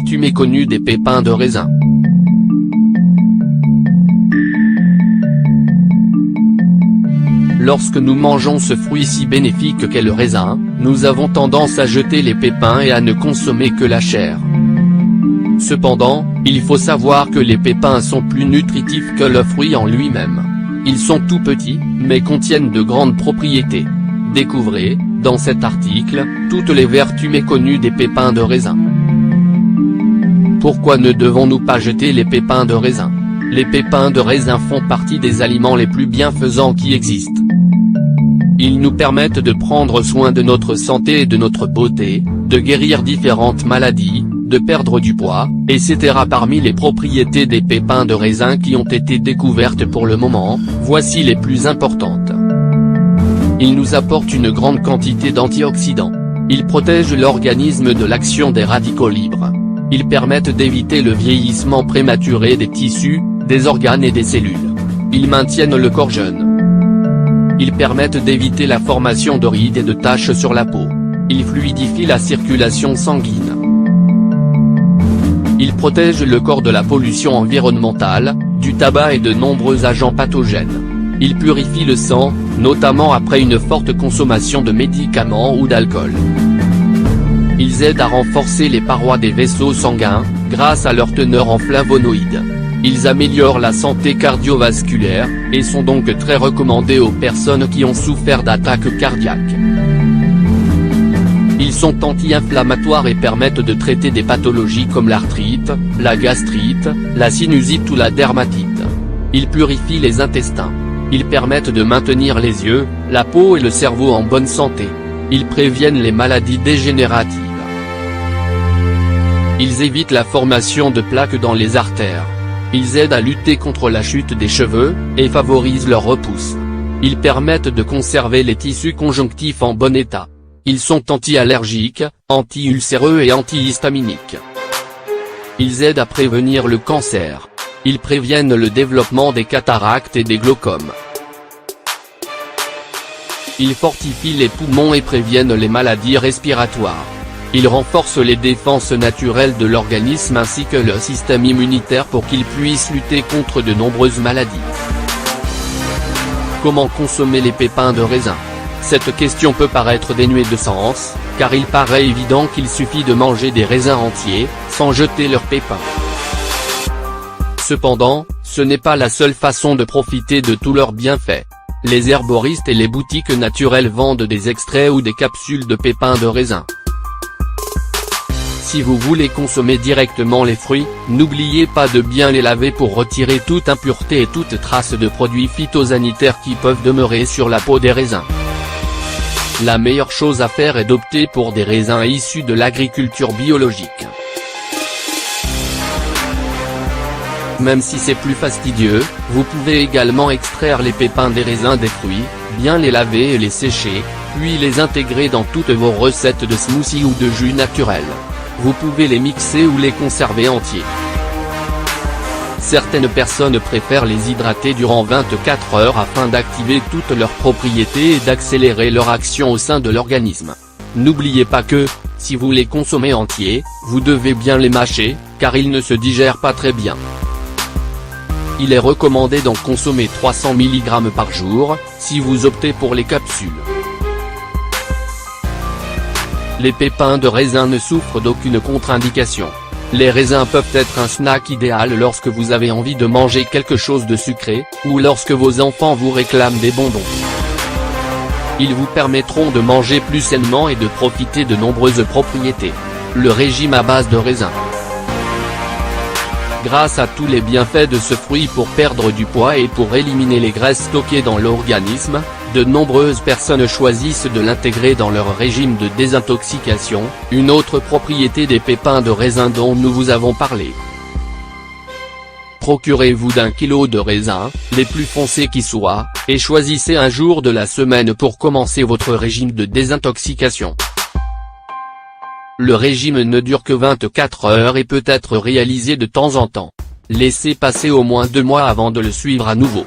Tu méconnu des pépins de raisin. Lorsque nous mangeons ce fruit si bénéfique qu'est le raisin, nous avons tendance à jeter les pépins et à ne consommer que la chair. Cependant, il faut savoir que les pépins sont plus nutritifs que le fruit en lui-même. Ils sont tout petits, mais contiennent de grandes propriétés. Découvrez, dans cet article, toutes les vertus méconnues des pépins de raisin. Pourquoi ne devons-nous pas jeter les pépins de raisin? Les pépins de raisin font partie des aliments les plus bienfaisants qui existent. Ils nous permettent de prendre soin de notre santé et de notre beauté, de guérir différentes maladies, de perdre du poids, etc. Parmi les propriétés des pépins de raisin qui ont été découvertes pour le moment, voici les plus importantes. Ils nous apportent une grande quantité d'antioxydants. Ils protègent l'organisme de l'action des radicaux libres. Ils permettent d'éviter le vieillissement prématuré des tissus, des organes et des cellules. Ils maintiennent le corps jeune. Ils permettent d'éviter la formation de rides et de taches sur la peau. Ils fluidifient la circulation sanguine. Ils protègent le corps de la pollution environnementale, du tabac et de nombreux agents pathogènes. Ils purifient le sang, notamment après une forte consommation de médicaments ou d'alcool. Ils aident à renforcer les parois des vaisseaux sanguins, grâce à leur teneur en flavonoïdes. Ils améliorent la santé cardiovasculaire, et sont donc très recommandés aux personnes qui ont souffert d'attaques cardiaques. Ils sont anti-inflammatoires et permettent de traiter des pathologies comme l'arthrite, la gastrite, la sinusite ou la dermatite. Ils purifient les intestins. Ils permettent de maintenir les yeux, la peau et le cerveau en bonne santé. Ils préviennent les maladies dégénératives. Ils évitent la formation de plaques dans les artères. Ils aident à lutter contre la chute des cheveux, et favorisent leur repousse. Ils permettent de conserver les tissus conjonctifs en bon état. Ils sont anti-allergiques, anti-ulcéreux et antihistaminiques. Ils aident à prévenir le cancer. Ils préviennent le développement des cataractes et des glaucomes. Ils fortifient les poumons et préviennent les maladies respiratoires. Ils renforcent les défenses naturelles de l'organisme ainsi que le système immunitaire pour qu'il puisse lutter contre de nombreuses maladies. Comment consommer les pépins de raisin? Cette question peut paraître dénuée de sens, car il paraît évident qu'il suffit de manger des raisins entiers, sans jeter leurs pépins. Cependant, ce n'est pas la seule façon de profiter de tous leurs bienfaits. Les herboristes et les boutiques naturelles vendent des extraits ou des capsules de pépins de raisin. Si vous voulez consommer directement les fruits, n'oubliez pas de bien les laver pour retirer toute impureté et toute trace de produits phytosanitaires qui peuvent demeurer sur la peau des raisins. La meilleure chose à faire est d'opter pour des raisins issus de l'agriculture biologique. Même si c'est plus fastidieux, vous pouvez également extraire les pépins des raisins des fruits, bien les laver et les sécher, puis les intégrer dans toutes vos recettes de smoothie ou de jus naturel. Vous pouvez les mixer ou les conserver entiers. Certaines personnes préfèrent les hydrater durant 24 heures afin d'activer toutes leurs propriétés et d'accélérer leur action au sein de l'organisme. N'oubliez pas que, si vous les consommez entiers, vous devez bien les mâcher, car ils ne se digèrent pas très bien. Il est recommandé d'en consommer 300 mg par jour, si vous optez pour les capsules. Les pépins de raisin ne souffrent d'aucune contre-indication. Les raisins peuvent être un snack idéal lorsque vous avez envie de manger quelque chose de sucré, ou lorsque vos enfants vous réclament des bonbons. Ils vous permettront de manger plus sainement et de profiter de nombreuses propriétés. Le régime à base de raisin. Grâce à tous les bienfaits de ce fruit pour perdre du poids et pour éliminer les graisses stockées dans l'organisme, de nombreuses personnes choisissent de l'intégrer dans leur régime de désintoxication, une autre propriété des pépins de raisin dont nous vous avons parlé. Procurez-vous d'1 kilo de raisins, les plus foncés qui soient, et choisissez un jour de la semaine pour commencer votre régime de désintoxication. Le régime ne dure que 24 heures et peut être réalisé de temps en temps. Laissez passer au moins 2 mois avant de le suivre à nouveau.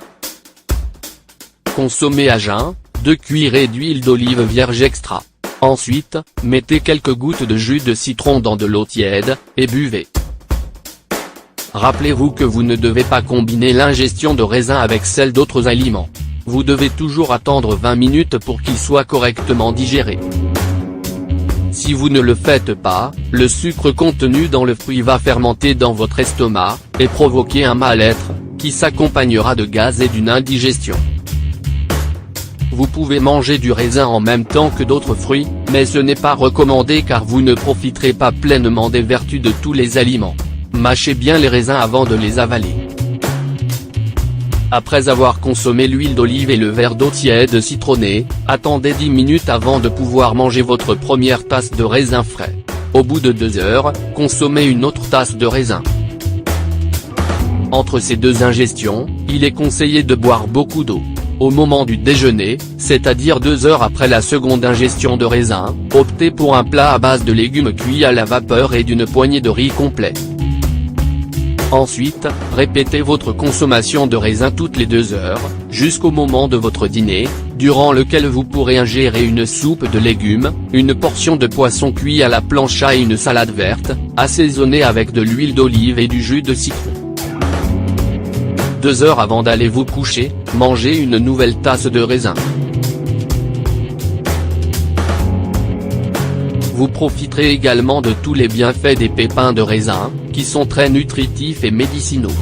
Consommer à jeun, 2 cuillerées d'huile d'olive vierge extra. Ensuite, mettez quelques gouttes de jus de citron dans de l'eau tiède, et buvez. Rappelez-vous que vous ne devez pas combiner l'ingestion de raisin avec celle d'autres aliments. Vous devez toujours attendre 20 minutes pour qu'il soit correctement digéré. Si vous ne le faites pas, le sucre contenu dans le fruit va fermenter dans votre estomac, et provoquer un mal-être, qui s'accompagnera de gaz et d'une indigestion. Vous pouvez manger du raisin en même temps que d'autres fruits, mais ce n'est pas recommandé car vous ne profiterez pas pleinement des vertus de tous les aliments. Mâchez bien les raisins avant de les avaler. Après avoir consommé l'huile d'olive et le verre d'eau tiède citronnée, attendez 10 minutes avant de pouvoir manger votre première tasse de raisin frais. Au bout de 2 heures, consommez une autre tasse de raisin. Entre ces deux ingestions, il est conseillé de boire beaucoup d'eau. Au moment du déjeuner, c'est-à-dire 2 heures après la seconde ingestion de raisin, optez pour un plat à base de légumes cuits à la vapeur et d'une poignée de riz complet. Ensuite, répétez votre consommation de raisin toutes les 2 heures, jusqu'au moment de votre dîner, durant lequel vous pourrez ingérer une soupe de légumes, une portion de poisson cuit à la plancha et une salade verte, assaisonnée avec de l'huile d'olive et du jus de citron. 2 heures avant d'aller vous coucher, mangez une nouvelle tasse de raisin. Vous profiterez également de tous les bienfaits des pépins de raisin, qui sont très nutritifs et médicinaux.